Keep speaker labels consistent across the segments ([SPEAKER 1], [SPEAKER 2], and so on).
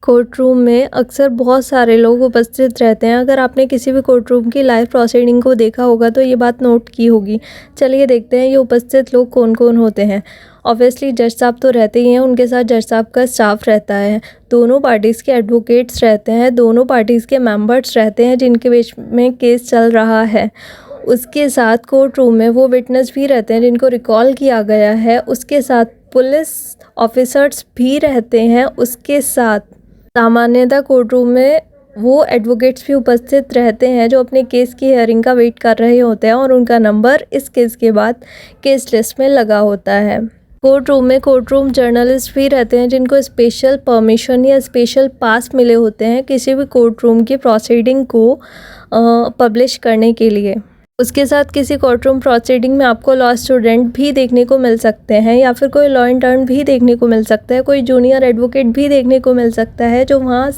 [SPEAKER 1] Court room में अक्सर बहुत सारे लोग उपस्थित रहते हैं। अगर आपने किसी भी कोर्ट रूम की लाइव प्रोसीडिंग को देखा होगा तो ये बात नोट की होगी। चलिए देखते हैं ये उपस्थित लोग कौन कौन होते हैं। ऑब्वियसली जज साहब तो रहते ही हैं, उनके साथ जज साहब का स्टाफ रहता है, दोनों पार्टीज़ के एडवोकेट्स रहते हैं, दोनों पार्टीज़ के मेंबर्स रहते हैं जिनके बीच में केस चल रहा है। उसके साथ कोर्ट रूम में वो विटनेस भी रहते हैं जिनको रिकॉल किया गया है। उसके साथ पुलिस ऑफिसर्स भी रहते हैं। उसके साथ सामान्यतः कोर्ट रूम में वो एडवोकेट्स भी उपस्थित रहते हैं जो अपने केस की हियरिंग का वेट कर रहे होते हैं और उनका नंबर इस केस के बाद केस लिस्ट में लगा होता है। कोर्ट रूम में कोर्ट रूम जर्नलिस्ट भी रहते हैं जिनको स्पेशल परमिशन या स्पेशल पास मिले होते हैं किसी भी कोर्ट रूम की प्रोसीडिंग को पब्लिश करने के लिए। उसके साथ किसी कोर्ट रूम प्रोसीडिंग में आपको लॉ स्टूडेंट भी देखने को मिल सकते हैं या फिर कोई लॉ इंटर्न भी देखने को मिल सकता है, कोई जूनियर एडवोकेट भी देखने को मिल सकता है जो वहाँ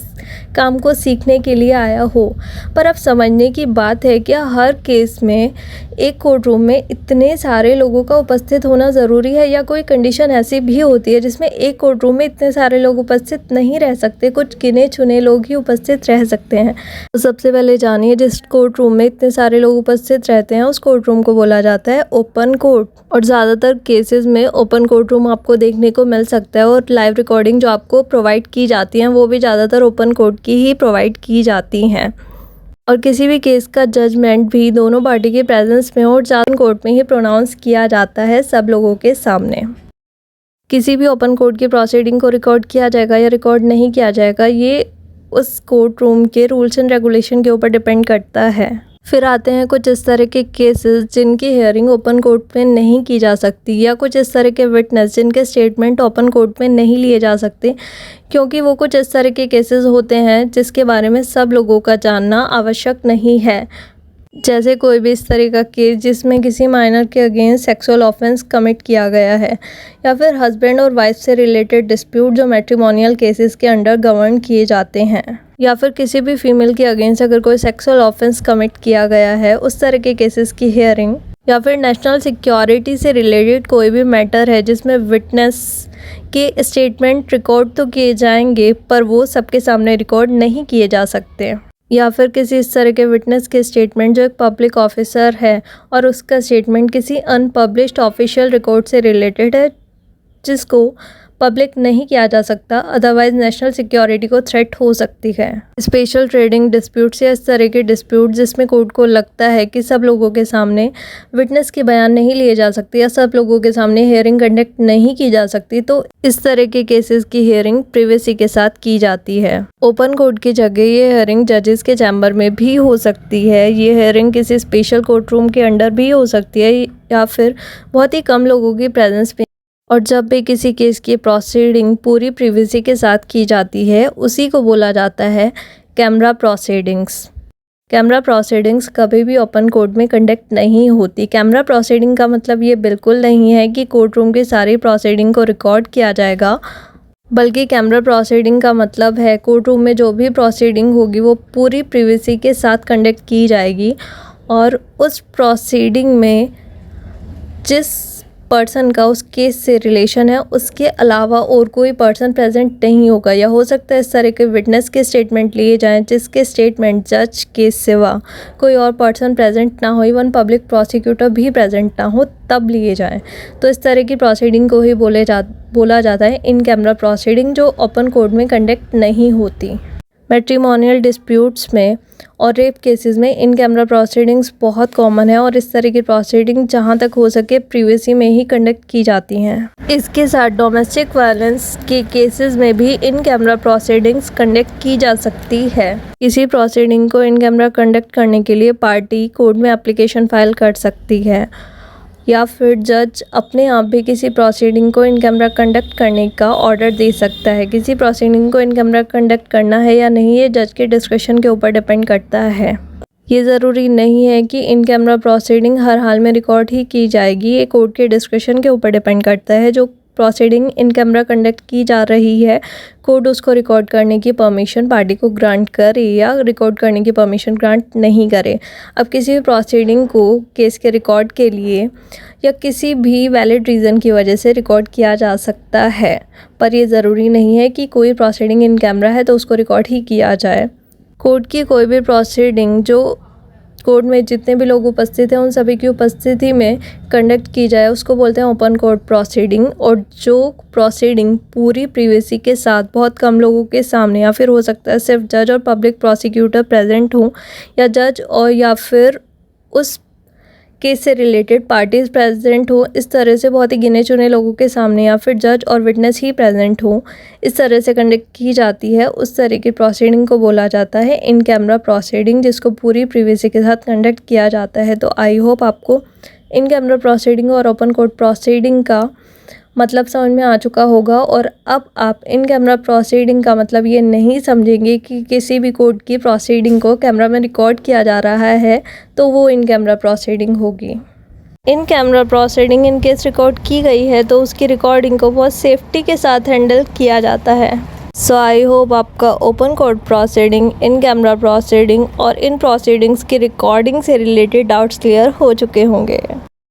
[SPEAKER 1] काम को सीखने के लिए आया हो। पर अब समझने की बात है कि हर केस में एक कोर्ट रूम में इतने सारे लोगों का उपस्थित होना ज़रूरी है या कोई कंडीशन ऐसी भी होती है जिसमें एक कोर्ट रूम में इतने सारे लोग उपस्थित नहीं रह सकते, कुछ गिने चुने लोग ही उपस्थित रह सकते हैं। तो सबसे पहले जानिए जिस कोर्ट रूम में इतने सारे लोग उपस्थित रहते हैं उस कोर्ट रूम को बोला जाता है ओपन कोर्ट। और ज़्यादातर केसेस में ओपन कोर्ट रूम आपको देखने को मिल सकता है और लाइव रिकॉर्डिंग जो आपको प्रोवाइड की जाती हैं वो भी ज़्यादातर ओपन कोर्ट की ही प्रोवाइड की जाती हैं। और किसी भी केस का जजमेंट भी दोनों पार्टी के प्रेजेंस में और ज़्यादा कोर्ट में ही प्रोनाउंस किया जाता है सब लोगों के सामने। किसी भी ओपन कोर्ट की प्रोसीडिंग को रिकॉर्ड किया जाएगा या रिकॉर्ड नहीं किया जाएगा ये उस कोर्ट रूम के रूल्स एंड रेगुलेशन के ऊपर डिपेंड करता है। फिर आते हैं कुछ इस तरह के केसेस जिनकी हियरिंग ओपन कोर्ट में नहीं की जा सकती या कुछ इस तरह के विटनेस जिनके स्टेटमेंट ओपन कोर्ट में नहीं लिए जा सकते क्योंकि वो कुछ इस तरह के केसेस होते हैं जिसके बारे में सब लोगों का जानना आवश्यक नहीं है। जैसे कोई भी इस तरह का केस जिसमें किसी माइनर के अगेंस्ट सेक्सुअल ऑफेंस कमिट किया गया है या फिर हस्बैंड और वाइफ से रिलेटेड डिस्प्यूट जो मैट्रिमोनियल केसेस के अंडर गवर्न किए जाते हैं या फिर किसी भी फीमेल के अगेंस्ट अगर कोई सेक्सुअल ऑफेंस कमिट किया गया है उस तरह के केसेस की हियरिंग या फिर नेशनल सिक्योरिटी से रिलेटेड कोई भी मैटर है जिसमें विटनेस के स्टेटमेंट रिकॉर्ड तो किए जाएंगे पर वो सबके सामने रिकॉर्ड नहीं किए जा सकते। या फिर किसी इस तरह के विटनेस के स्टेटमेंट जो एक पब्लिक ऑफिसर है और उसका स्टेटमेंट किसी अनपब्लिश्ड ऑफिशियल रिकॉर्ड से रिलेटेड है जिसको पब्लिक नहीं किया जा सकता, अदरवाइज नेशनल सिक्योरिटी को थ्रेट हो सकती है। स्पेशल ट्रेडिंग डिस्प्यूट्स या इस तरह के डिस्प्यूट जिसमें कोर्ट को लगता है कि सब लोगों के सामने विटनेस के बयान नहीं लिए जा सकते या सब लोगों के सामने हियरिंग कंडक्ट नहीं की जा सकती तो इस तरह के केसेस की हियरिंग प्रिवेसी के साथ की जाती है। ओपन कोर्ट की जगह ये हियरिंग जजेस के चैम्बर में भी हो सकती है। ये हियरिंग किसी स्पेशल कोर्ट रूम के अंडर भी हो सकती है या फिर बहुत ही कम लोगों की प्रेजेंस में। और जब भी किसी केस की प्रोसीडिंग पूरी प्रिवेसी के साथ की जाती है उसी को बोला जाता है कैमरा प्रोसीडिंग्स। कैमरा प्रोसीडिंग्स कभी भी ओपन कोर्ट में कंडक्ट नहीं होती। कैमरा प्रोसीडिंग का मतलब ये बिल्कुल नहीं है कि कोर्ट रूम की सारी प्रोसीडिंग को रिकॉर्ड किया जाएगा, बल्कि कैमरा प्रोसीडिंग का मतलब है कोर्ट रूम में जो भी प्रोसीडिंग होगी वो पूरी प्रिवेसी के साथ कंडक्ट की जाएगी और उस प्रोसीडिंग में जिस पर्सन का उस केस से रिलेशन है उसके अलावा और कोई पर्सन प्रेजेंट नहीं होगा। या हो सकता है इस तरह के विटनेस के स्टेटमेंट लिए जाएं जिसके स्टेटमेंट जज के सिवा कोई और पर्सन प्रेजेंट ना हो, इवन पब्लिक प्रोसिक्यूटर भी प्रेजेंट ना हो तब लिए जाएं। तो इस तरह की प्रोसीडिंग को ही बोला जाता है इन कैमरा प्रोसीडिंग जो ओपन कोर्ट में कंडक्ट नहीं होती। मैट्रिमोनियल डिस्प्यूट्स में और रेप केसेस में इन कैमरा प्रोसीडिंग्स बहुत कॉमन है और इस तरह की प्रोसीडिंग जहां तक हो सके प्रिवेसी में ही कंडक्ट की जाती हैं। इसके साथ डोमेस्टिक वायलेंस के केसेस में भी इन कैमरा प्रोसीडिंग्स कंडक्ट की जा सकती है। किसी प्रोसीडिंग को इन कैमरा कंडक्ट करने के लिए पार्टी कोर्ट में एप्लीकेशन फाइल कर सकती है या फिर जज अपने आप भी किसी प्रोसीडिंग को इन कैमरा कंडक्ट करने का ऑर्डर दे सकता है। किसी प्रोसीडिंग को इन कैमरा कंडक्ट करना है या नहीं ये जज के डिस्क्रिप्शन के ऊपर डिपेंड करता है। ये ज़रूरी नहीं है कि इन कैमरा प्रोसीडिंग हर हाल में रिकॉर्ड ही की जाएगी, ये कोर्ट के डिस्क्रिप्शन के ऊपर डिपेंड करता है। जो प्रोसीडिंग इन कैमरा कंडक्ट की जा रही है, कोर्ट उसको रिकॉर्ड करने की परमिशन पार्टी को ग्रांट करे या रिकॉर्ड करने की परमिशन ग्रांट नहीं करे। अब किसी भी प्रोसीडिंग को केस के रिकॉर्ड के लिए या किसी भी वैलिड रीज़न की वजह से रिकॉर्ड किया जा सकता है, पर ये ज़रूरी नहीं है कि कोई प्रोसीडिंग इन कैमरा है तो उसको रिकॉर्ड ही किया जाए। कोर्ट की कोई भी प्रोसीडिंग जो कोर्ट में जितने भी लोग उपस्थित हैं उन सभी की उपस्थिति में कंडक्ट की जाए उसको बोलते हैं ओपन कोर्ट प्रोसीडिंग। और जो प्रोसीडिंग पूरी प्रिवेसी के साथ बहुत कम लोगों के सामने या फिर हो सकता है सिर्फ जज और पब्लिक प्रोसिक्यूटर प्रेजेंट हों या जज और या फिर उस केस से रिलेटेड पार्टीज प्रेजेंट हो, इस तरह से बहुत ही गिने चुने लोगों के सामने या फिर जज और विटनेस ही प्रेजेंट हो, इस तरह से कंडक्ट की जाती है, उस तरह की प्रोसीडिंग को बोला जाता है इन कैमरा प्रोसीडिंग, जिसको पूरी प्रिवेसी के साथ कंडक्ट किया जाता है। तो आई होप आपको इन कैमरा प्रोसीडिंग और ओपन कोर्ट प्रोसीडिंग का मतलब समझ में आ चुका होगा। और अब आप इन कैमरा प्रोसीडिंग का मतलब ये नहीं समझेंगे कि किसी भी कोर्ट की प्रोसीडिंग को कैमरा में रिकॉर्ड किया जा रहा है तो वो इन कैमरा प्रोसीडिंग होगी। In camera proceeding in case record की गई है तो उसकी रिकॉर्डिंग को बहुत सेफ्टी के साथ हैंडल किया जाता है। सो आई होप आपका open court proceeding, in camera proceeding और इन प्रोसीडिंग्स की रिकॉर्डिंग से रिलेटेड डाउट्स क्लियर हो चुके होंगे।